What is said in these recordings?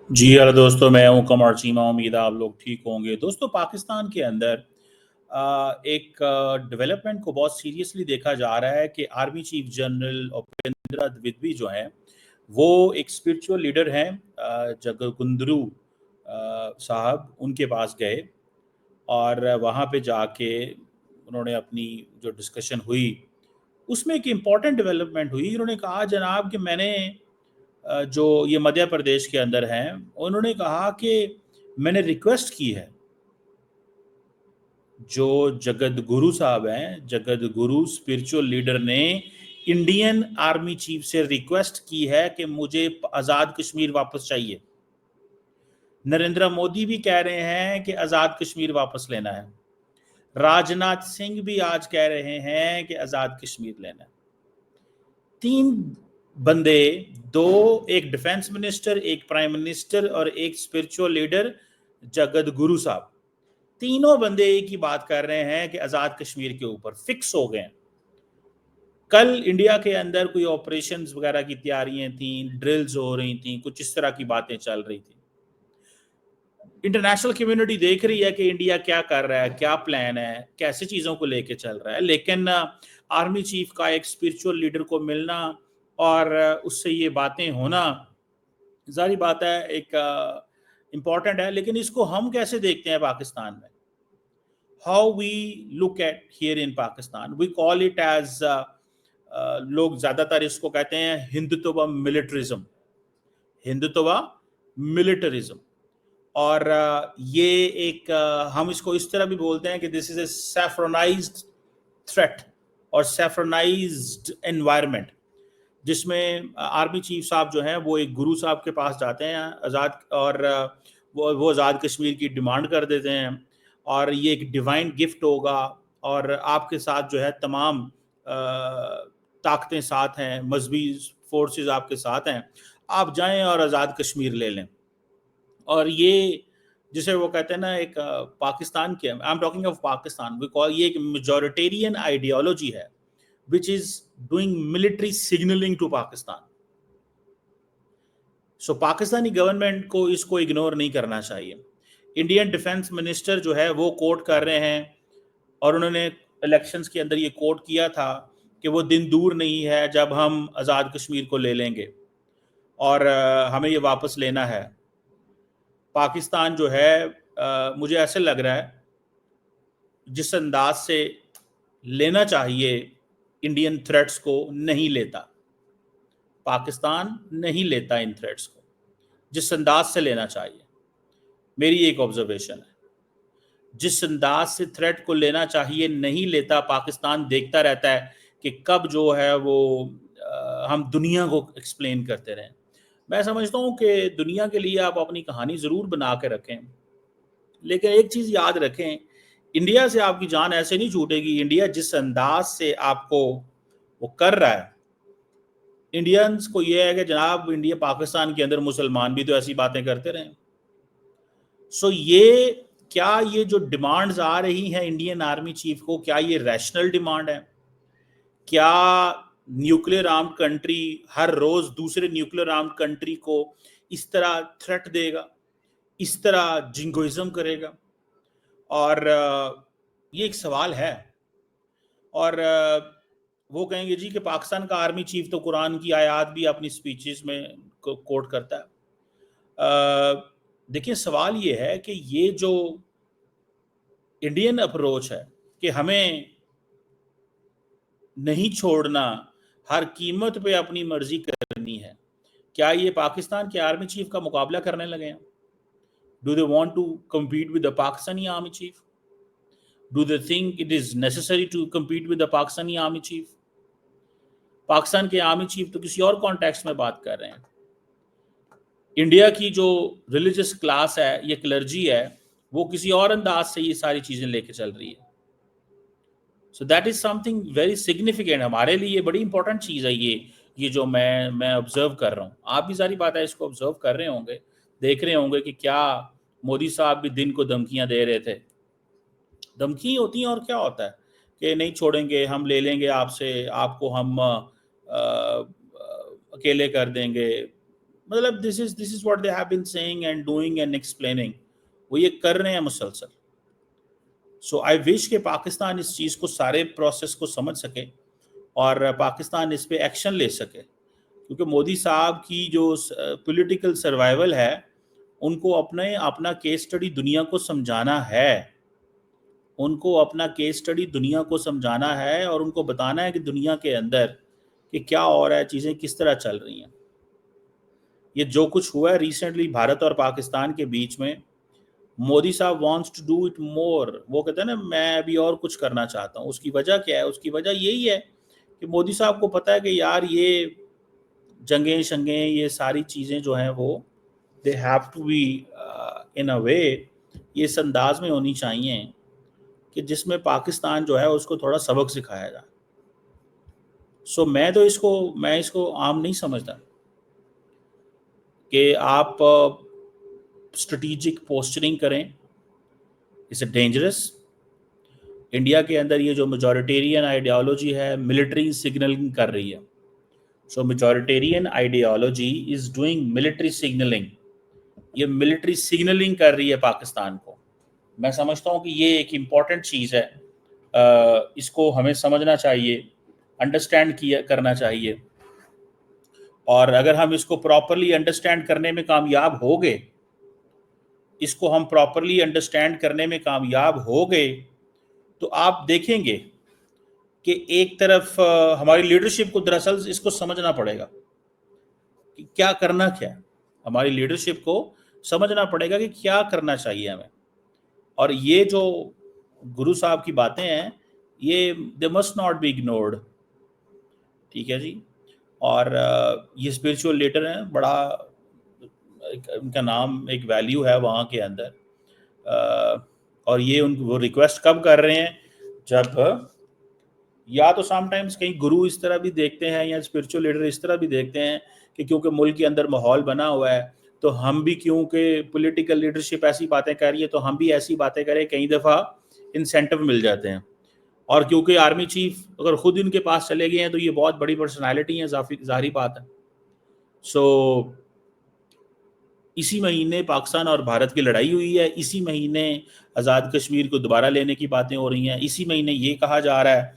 जी hello दोस्तों, मैं हूं कमर चीमा। उम्मीद है आप लोग ठीक होंगे। दोस्तों, पाकिस्तान के अंदर एक डेवलपमेंट को बहुत सीरियसली देखा जा रहा है कि army chief general Upendra Dwivedi जो हैं वो एक स्पिरिचुअल लीडर हैं। जगतगुरु साहब उनके पास गए और वहाँ पे जाके उन्होंने अपनी जो डिस्कशन हुई उसमें एक इम्पॉर्टेंट डेवलपमेंट हुई। उन्होंने कहा जनाब कि मैंने जो ये मध्य प्रदेश के अंदर हैं, उन्होंने कहा कि मैंने रिक्वेस्ट की है, जो जगत गुरु साहब हैं, जगत गुरु स्पिरिचुअल लीडर ने इंडियन आर्मी चीफ से रिक्वेस्ट की है कि मुझे आज़ाद कश्मीर वापस चाहिए। नरेंद्र मोदी भी कह रहे हैं कि आज़ाद कश्मीर वापस लेना है। राजनाथ सिंह भी आज कह रहे हैं कि आज़ाद कश्मीर लेना है। तीन बंदे, दो, एक डिफेंस मिनिस्टर, एक प्राइम मिनिस्टर और एक स्पिरिचुअल लीडर जगत गुरु साहब, तीनों बंदे एक ही बात कर रहे हैं कि आज़ाद कश्मीर के ऊपर फिक्स हो गए हैं। कल इंडिया के अंदर कोई ऑपरेशंस वगैरह की तैयारियां थी, ड्रिल्स हो रही थी, कुछ इस तरह की बातें चल रही थी। इंटरनेशनल कम्युनिटी देख रही है कि इंडिया क्या कर रहा है, क्या प्लान है, कैसे चीज़ों को लेके चल रहा है। लेकिन आर्मी चीफ का एक स्पिरिचुअल लीडर को मिलना और उससे ये बातें होना, जारी बात है, एक इम्पॉर्टेंट है। लेकिन इसको हम कैसे देखते हैं पाकिस्तान में? How we look at here in Pakistan, we call it as, लोग ज़्यादातर इसको कहते हैं हिंदुत्व मिलिटरिज्म, हिंदुत्व मिलिटरिज्म। और ये एक हम इसको इस तरह भी बोलते हैं कि दिस इज ए सैफ्रोनाइज्ड थ्रेट और सैफ्रोनाइज्ड एनवायरनमेंट, जिसमें आर्मी चीफ साहब जो हैं वो एक गुरु साहब के पास जाते हैं आज़ाद, और वो आज़ाद कश्मीर की डिमांड कर देते हैं और ये एक डिवाइन गिफ्ट होगा और आपके साथ जो है तमाम ताकतें साथ हैं, मजहबी फोर्सेस आपके साथ हैं, आप जाएं और आज़ाद कश्मीर ले लें। और ये जिसे वो कहते हैं ना, एक पाकिस्तान के, I am talking of Pakistan, we call, ये एक मेजॉरिटेरियन आइडियोलॉजी है which is doing military signaling to Pakistan. So Pakistani government को इसको इग्नोर नहीं करना चाहिए। इंडियन डिफेंस मिनिस्टर जो है वो कोट कर रहे हैं और उन्होंने इलेक्शंस के अंदर ये कोट किया था कि वो दिन दूर नहीं है जब हम आज़ाद कश्मीर को ले लेंगे और हमें ये वापस लेना है। पाकिस्तान जो है, मुझे ऐसे लग रहा है, जिस अंदाज से लेना चाहिए इंडियन थ्रेट्स को नहीं लेता। पाकिस्तान नहीं लेता इन थ्रेट्स को जिस अंदाज से लेना चाहिए। मेरी एक ऑब्जर्वेशन है, जिस अंदाज से थ्रेट को लेना चाहिए नहीं लेता। पाकिस्तान देखता रहता है कि कब जो है वो हम दुनिया को एक्सप्लेन करते रहें। मैं समझता हूँ कि दुनिया के लिए आप अपनी कहानी ज़रूर बना के रखें, लेकिन एक चीज़ याद रखें, इंडिया से आपकी जान ऐसे नहीं छूटेगी। इंडिया जिस अंदाज से आपको वो कर रहा है, इंडियंस को ये है कि जनाब इंडिया, पाकिस्तान के अंदर मुसलमान भी तो ऐसी बातें करते रहे। सो ये, क्या ये जो डिमांड्स आ रही हैं इंडियन आर्मी चीफ को, क्या ये रैशनल डिमांड है? क्या न्यूक्लियर आर्म्ड कंट्री हर रोज दूसरे न्यूक्लियर आर्म्ड कंट्री को इस तरह थ्रेट देगा, इस तरह जिंगोइज्म करेगा? और ये एक सवाल है। और वो कहेंगे जी कि पाकिस्तान का आर्मी चीफ तो कुरान की आयत भी अपनी स्पीचेस में कोट करता है। देखिए, सवाल ये है कि ये जो इंडियन अप्रोच है कि हमें नहीं छोड़ना, हर कीमत पे अपनी मर्जी करनी है, क्या ये पाकिस्तान के आर्मी चीफ का मुकाबला करने लगे हैं? Do they want to compete with the Pakistani army chief? Do they think it is necessary to compete with the Pakistani army chief? Pakistan के आर्मी चीफ तो किसी और कॉन्टेक्स्ट में बात कर रहे हैं। इंडिया की जो रिलीजियस क्लास है, ये क्लर्जी है, वो किसी और अंदाज से ये सारी चीजें लेके चल रही है। So that is something very significant. हमारे लिए बड़ी इंपॉर्टेंट चीज़ है ये जो मैं ऑब्जर्व कर रहा हूँ। आप भी सारी बात है इसको ऑब्जर्व कर रहे होंगे, देख रहे होंगे कि क्या मोदी साहब भी दिन को धमकियां दे रहे थे। धमकी होती हैं और क्या होता है कि नहीं छोड़ेंगे, हम ले लेंगे आपसे, आपको हम अकेले कर देंगे। मतलब this is what they have been saying and doing and explaining, वो ये कर रहे हैं मुसलसल. सो आई विश कि पाकिस्तान इस चीज़ को, सारे प्रोसेस को समझ सके और पाकिस्तान इस पे एक्शन ले सके, क्योंकि मोदी साहब की जो पॉलिटिकल सर्वाइवल है, उनको अपना केस स्टडी दुनिया को समझाना है, उनको अपना केस स्टडी दुनिया को समझाना है और उनको बताना है कि दुनिया के अंदर कि क्या हो रहा है, चीज़ें किस तरह चल रही हैं. ये जो कुछ हुआ है रिसेंटली भारत और पाकिस्तान के बीच में, मोदी साहब wants to do it more. वो कहते हैं ना, मैं अभी और कुछ करना चाहता हूँ. उसकी वजह क्या है? उसकी वजह यही है कि मोदी साहब को पता है कि यार ये जंगें शंगें, ये सारी चीज़ें जो हैं वो they have to be in a way, ये इस अंदाज में होनी चाहिए कि जिसमें पाकिस्तान जो है उसको थोड़ा सबक सिखाया जाए. सो मैं इसको आम नहीं समझता कि आप स्ट्रेटेजिक पोस्चरिंग करें. It's dangerous. इंडिया के अंदर ये जो मेजॉरिटेरियन आइडियोलॉजी है, मिलिट्री सिग्नलिंग कर रही है. So majoritarian ideology is doing military signalling. ये मिलिट्री सिग्नलिंग कर रही है पाकिस्तान को. मैं समझता हूँ कि ये एक इम्पॉर्टेंट चीज़ है. इसको हमें समझना चाहिए, अंडरस्टैंड करना चाहिए. और अगर हम इसको प्रॉपरली अंडरस्टैंड करने में कामयाब हो गए, इसको हम प्रॉपरली अंडरस्टैंड करने में कामयाब हो गए, तो आप देखेंगे कि एक तरफ हमारी लीडरशिप को दरअसल इसको समझना पड़ेगा कि क्या करना क्या है. हमारी लीडरशिप को समझना पड़ेगा कि क्या करना चाहिए हमें. और ये जो गुरु साहब की बातें हैं, ये they must not be ignored. ठीक है जी. और ये स्पिरिचुअल लीडर हैं, बड़ा उनका नाम, एक वैल्यू है वहाँ के अंदर. और ये वो रिक्वेस्ट कब कर रहे हैं? जब या तो समटाइम्स कहीं गुरु इस तरह भी देखते हैं या स्पिरिचुअल लीडर इस तरह भी देखते हैं कि क्योंकि मुल्क के अंदर माहौल बना हुआ है, तो हम भी, क्योंकि पॉलिटिकल लीडरशिप ऐसी बातें कर रही है, तो हम भी ऐसी बातें करें. कई दफ़ा इंसेंटिव मिल जाते हैं. और क्योंकि आर्मी चीफ अगर खुद इनके पास चले गए हैं, तो ये बहुत बड़ी पर्सनालिटी है, ज़ाहिर बात है. सो इसी महीने पाकिस्तान और भारत की लड़ाई हुई है. इसी महीने आज़ाद कश्मीर को दोबारा लेने की बातें हो रही हैं. इसी महीने ये कहा जा रहा है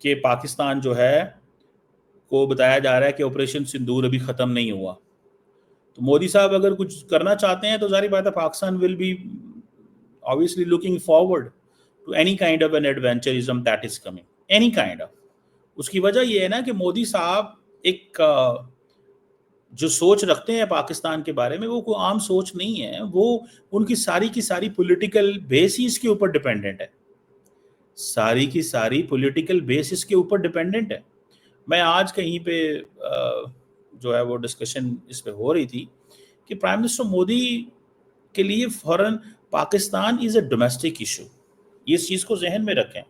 कि पाकिस्तान जो है को बताया जा रहा है कि ऑपरेशन सिंदूर अभी ख़त्म नहीं हुआ. तो मोदी साहब अगर कुछ करना चाहते हैं, तो ज़ाहिर बात है Pakistan will be obviously looking forward to any kind of an adventurism that is coming, any kind of. उसकी वजह ये है ना कि मोदी साहब एक जो सोच रखते हैं पाकिस्तान के बारे में, वो कोई आम सोच नहीं है. वो उनकी सारी की सारी पॉलिटिकल बेसिस के ऊपर डिपेंडेंट है. सारी की सारी पॉलिटिकल बेसिस के ऊपर डिपेंडेंट है. मैं आज कहीं पे जो है वो डिस्कशन इस पे हो रही थी कि प्राइम मिनिस्टर मोदी के लिए foreign Pakistan is a domestic issue. ये इस चीज़ को जहन में रखें,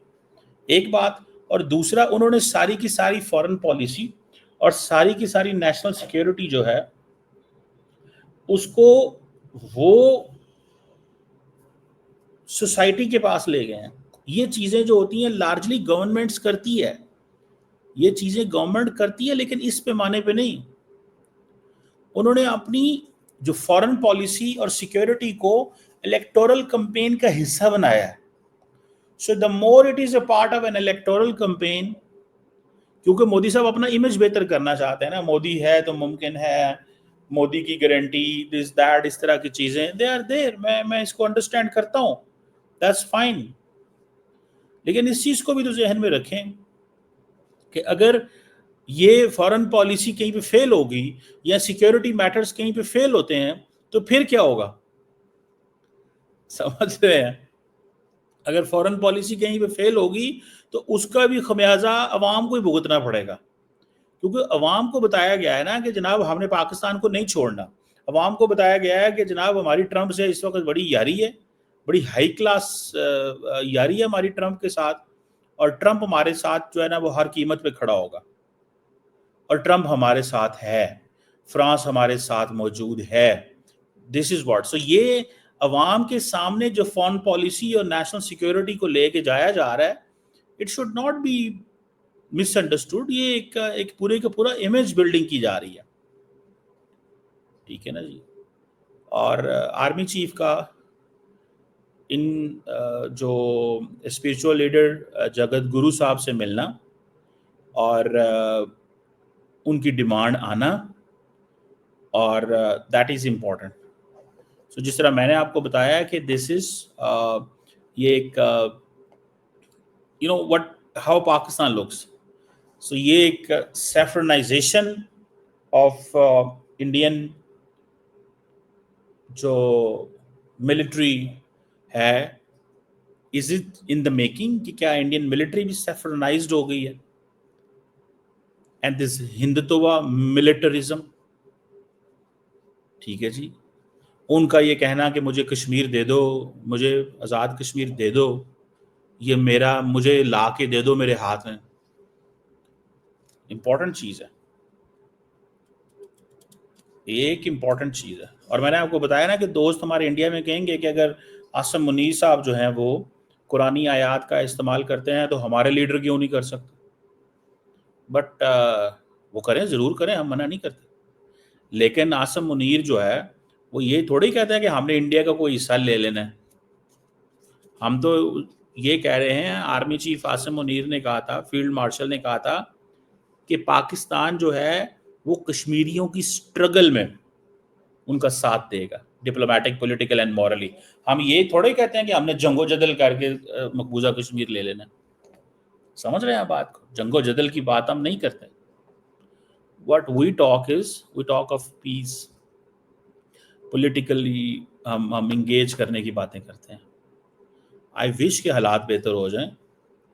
एक बात. और दूसरा, उन्होंने सारी की सारी फॉरेन पॉलिसी और सारी की सारी नेशनल सिक्योरिटी जो है उसको वो सोसाइटी के पास ले गए हैं. ये चीज़ें जो होती हैं लार्जली गवर्नमेंट्स करती है, ये चीज़ें गवर्नमेंट करती है, लेकिन इस पैमाने पे नहीं. उन्होंने अपनी जो फॉरेन पॉलिसी और सिक्योरिटी को इलेक्टोरल कैंपेन का हिस्सा बनाया है. So the more it is a part of N electoral campaign, क्योंकि मोदी साहब अपना इमेज बेहतर करना चाहते हैं ना. मोदी है तो मुमकिन है, मोदी की गारंटी, दिस दैट, इस तरह की चीज़ें दे आर देयर. मैं इसको अंडरस्टैंड करता हूँ, दैट्स फाइन. लेकिन इस चीज़ को भी तो जहन में रखें कि अगर ये फॉरेन पॉलिसी कहीं पे फेल होगी या सिक्योरिटी मैटर्स कहीं पे फेल होते हैं, तो फिर क्या होगा? समझ रहे हैं? अगर फॉरेन पॉलिसी कहीं पे फेल होगी तो उसका भी खमियाजा अवाम को ही भुगतना पड़ेगा, क्योंकि अवाम को बताया गया है ना कि जनाब हमने पाकिस्तान को नहीं छोड़ना. अवाम को बताया गया है कि जनाब हमारी ट्रंप से इस वक्त बड़ी यारी है, बड़ी हाई क्लास यारी है हमारी ट्रंप के साथ, और ट्रंप हमारे साथ जो है ना वो हर कीमत पे खड़ा होगा. और ट्रंप हमारे साथ है, फ्रांस हमारे साथ मौजूद है. This is what. सो ये अवाम के सामने जो फॉरेन पॉलिसी और नेशनल सिक्योरिटी को लेके जाया जा रहा है, it should not be miss understood, ये एक पूरे का पूरा इमेज बिल्डिंग की जा रही है, ठीक है ना जी। और आर्मी चीफ का इन जो स्पिरिचुअल लीडर जगत गुरु साहब से मिलना और उनकी डिमांड आना, और दैट इज़ इम्पोर्टेंट। सो जिस तरह मैंने आपको बताया कि दिस इज़ ये एक you know what how Pakistan looks, so ये एक सेफ्रनाइजेशन ऑफ इंडियन जो मिलिट्री है, is it in the making कि क्या इंडियन मिलिट्री भी सेफ्रनाइज्ड हो गई है? एंड दिस हिंदुत्व मिलिटरिज्म, ठीक है जी, उनका ये कहना कि मुझे कश्मीर दे दो, मुझे आज़ाद कश्मीर दे दो, ये मेरा, मुझे ला के दे दो मेरे हाथ में, इंपॉर्टेंट चीज़ है, एक इंपॉर्टेंट चीज़ है। और मैंने आपको बताया ना कि दोस्त हमारे इंडिया में कहेंगे कि अगर आसम मुनीर साहब जो हैं वो कुरानी आयात का इस्तेमाल करते हैं तो हमारे लीडर क्यों नहीं कर सकते? बट वो करें, ज़रूर करें, हम मना नहीं करते, लेकिन आसम मुनीर जो है वो ये थोड़ी कहते हैं कि हमने इंडिया का कोई हिस्सा ले लेना है। हम तो ये कह रहे हैं, आर्मी चीफ आसिम मुनीर ने कहा था, फील्ड मार्शल ने कहा था कि पाकिस्तान जो है वो कश्मीरियों की स्ट्रगल में उनका साथ देगा, डिप्लोमेटिक, पॉलिटिकल एंड मॉरली। हम ये थोड़े कहते हैं कि हमने जंगो जदल करके मकबूजा कश्मीर ले लेना। समझ रहे हैं बात को? जंगो जदल की बात हम नहीं करते। What we talk is, we talk of peace, politically हम इंगेज करने की बातें करते हैं। आई विश के हालात बेहतर हो जाएं।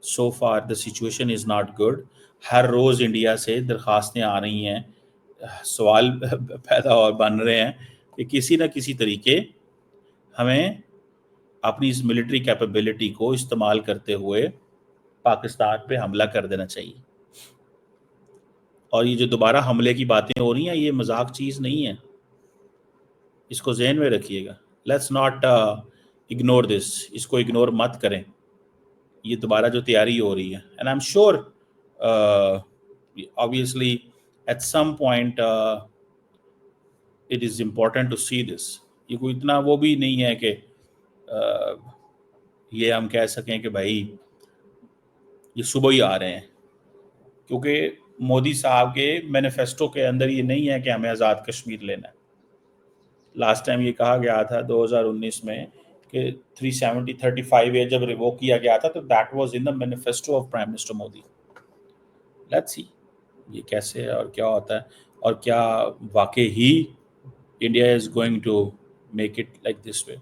So far the situation is not good. हर रोज़ इंडिया से दरख्वास्तें आ रही हैं, सवाल पैदा और बन रहे हैं कि किसी न किसी तरीके हमें अपनी इस मिलिट्री कैपेबिलिटी को इस्तेमाल करते हुए पाकिस्तान पे हमला कर देना चाहिए। और ये जो दोबारा हमले की बातें हो रही हैं, ये मजाक चीज़ नहीं है, इसको जहन में रखिएगा। लेट्स नॉट इग्नोर दिस, इसको इग्नोर मत करें। ये दोबारा जो तैयारी हो रही है, and I am sure obviously at some point it is important to see this. ये कोई इतना वो भी नहीं है कि ये हम कह सकें कि भाई ये सुबह ही आ रहे हैं, क्योंकि मोदी साहब के मैनिफेस्टो के अंदर ये नहीं है कि हमें आज़ाद कश्मीर लेना है। लास्ट टाइम ये कहा गया था 2019 में कि 370-35 ए जब रिवोक किया गया था, तो that was in the manifesto of prime minister Modi. Let's see ये कैसे है और क्या होता है, और क्या वाकई ही India is going to make it like this way.